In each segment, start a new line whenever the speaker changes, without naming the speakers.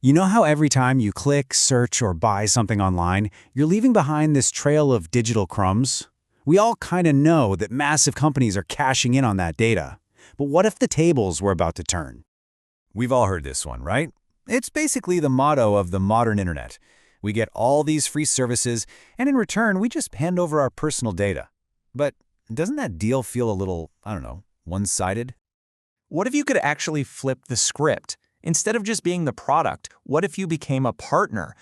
You know how every time you click, search, or buy something online, you're leaving behind this trail of digital crumbs? We all kind of know that massive companies are cashing in on that data. But what if the tables were about to turn?
We've all heard this one, right? It's basically the motto of the modern internet. We get all these free services, and in return, we just hand over our personal data. But doesn't that deal feel a little, one-sided?
What if you could actually flip the script? Instead of just being the product, what if you became a partner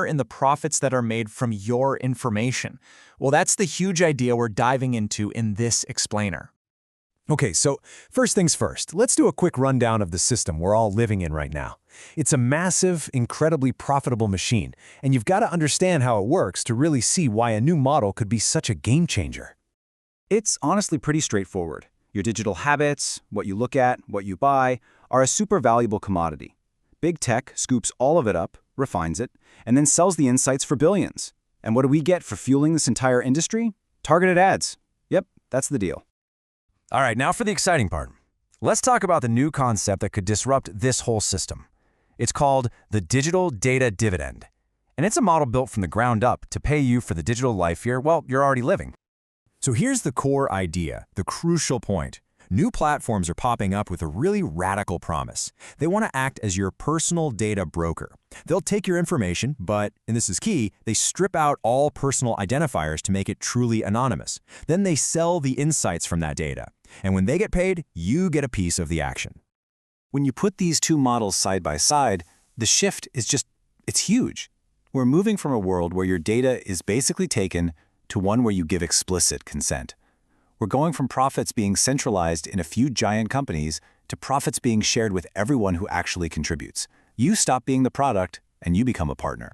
in the profits that are made from your information? Well, that's the huge idea we're diving into in this explainer.
Okay, so first things first, let's do a quick rundown of the system we're all living in right now. It's a massive, incredibly profitable machine, and you've got to understand how it works to really see why a new model could be such a game changer.
It's honestly pretty straightforward. Your digital habits, what you look at, what you buy, are a super valuable commodity. Big tech scoops all of it up, refines it, and then sells the insights for billions. And what do we get for fueling this entire industry? Targeted ads. Yep, that's the deal.
All right, now for the exciting part. Let's talk about the new concept that could disrupt this whole system. It's called the Digital Data Dividend. And it's a model built from the ground up to pay you for the digital life you're already living. So here's the core idea, the crucial point. New platforms are popping up with a really radical promise. They want to act as your personal data broker. They'll take your information, but, and this is key, they strip out all personal identifiers to make it truly anonymous. Then they sell the insights from that data. And when they get paid, you get a piece of the action.
When you put these two models side by side, the shift is it's huge. We're moving from a world where your data is basically taken to one where you give explicit consent. We're going from profits being centralized in a few giant companies to profits being shared with everyone who actually contributes. You stop being the product, and you become a partner.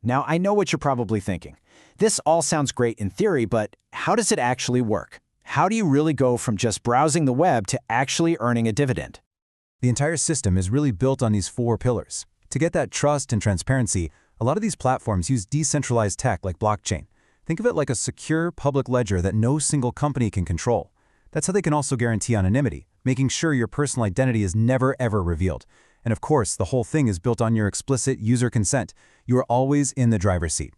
Now, I know what you're probably thinking. This all sounds great in theory, but how does it actually work? How do you really go from just browsing the web to actually earning a dividend?
The entire system is really built on these 4 pillars. To get that trust and transparency, a lot of these platforms use decentralized tech like blockchain. Think of it like a secure public ledger that no single company can control. That's how they can also guarantee anonymity, making sure your personal identity is never ever revealed. And of course, the whole thing is built on your explicit user consent. You are always in the driver's seat.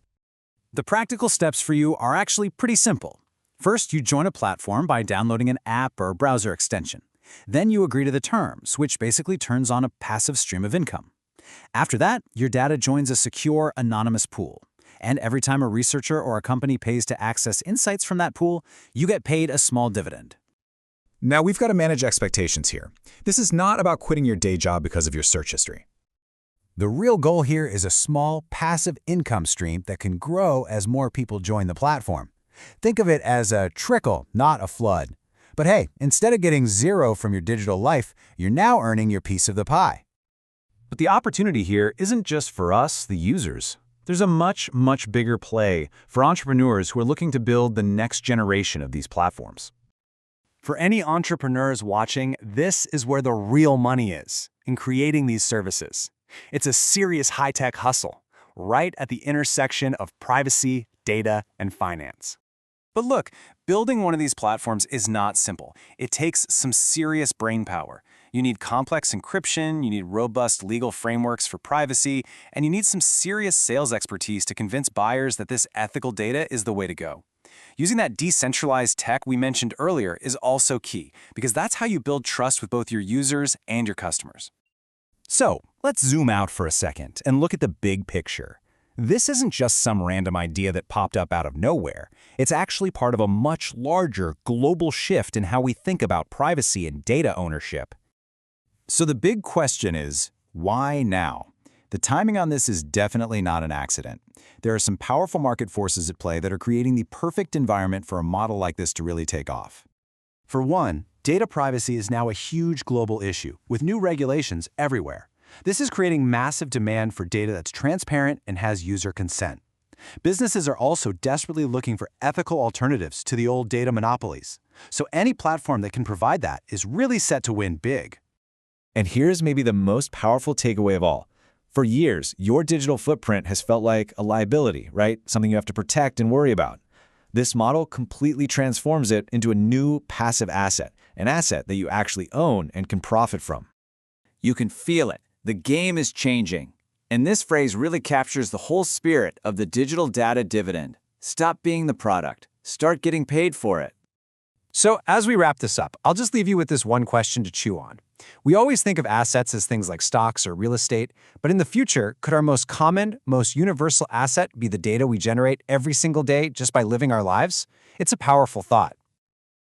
The practical steps for you are actually pretty simple. First, you join a platform by downloading an app or browser extension. Then you agree to the terms, which basically turns on a passive stream of income. After that, your data joins a secure, anonymous pool. And every time a researcher or a company pays to access insights from that pool, you get paid a small dividend.
Now we've got to manage expectations here. This is not about quitting your day job because of your search history.
The real goal here is a small, passive income stream that can grow as more people join the platform. Think of it as a trickle, not a flood. But hey, instead of getting 0 from your digital life, you're now earning your piece of the pie.
But the opportunity here isn't just for us, the users. There's a much, much bigger play for entrepreneurs who are looking to build the next generation of these platforms.
For any entrepreneurs watching, this is where the real money is, in creating these services. It's a serious high-tech hustle, right at the intersection of privacy, data, and finance. But look, building one of these platforms is not simple. It takes some serious brain power. You need complex encryption, you need robust legal frameworks for privacy, and you need some serious sales expertise to convince buyers that this ethical data is the way to go. Using that decentralized tech we mentioned earlier is also key, because that's how you build trust with both your users and your customers.
So, let's zoom out for a second and look at the big picture. This isn't just some random idea that popped up out of nowhere. It's actually part of a much larger global shift in how we think about privacy and data ownership. So the big question is, why now? The timing on this is definitely not an accident. There are some powerful market forces at play that are creating the perfect environment for a model like this to really take off.
For one, data privacy is now a huge global issue, with new regulations everywhere. This is creating massive demand for data that's transparent and has user consent. Businesses are also desperately looking for ethical alternatives to the old data monopolies. So any platform that can provide that is really set to win big.
And here's maybe the most powerful takeaway of all. For years, your digital footprint has felt like a liability, right? Something you have to protect and worry about. This model completely transforms it into a new passive asset, an asset that you actually own and can profit from.
You can feel it.
The game is changing. And this phrase really captures the whole spirit of the digital data dividend. Stop being the product. Start getting paid for it.
So as we wrap this up, I'll just leave you with this one question to chew on. We always think of assets as things like stocks or real estate, but in the future, could our most common, most universal asset be the data we generate every single day just by living our lives? It's a powerful thought.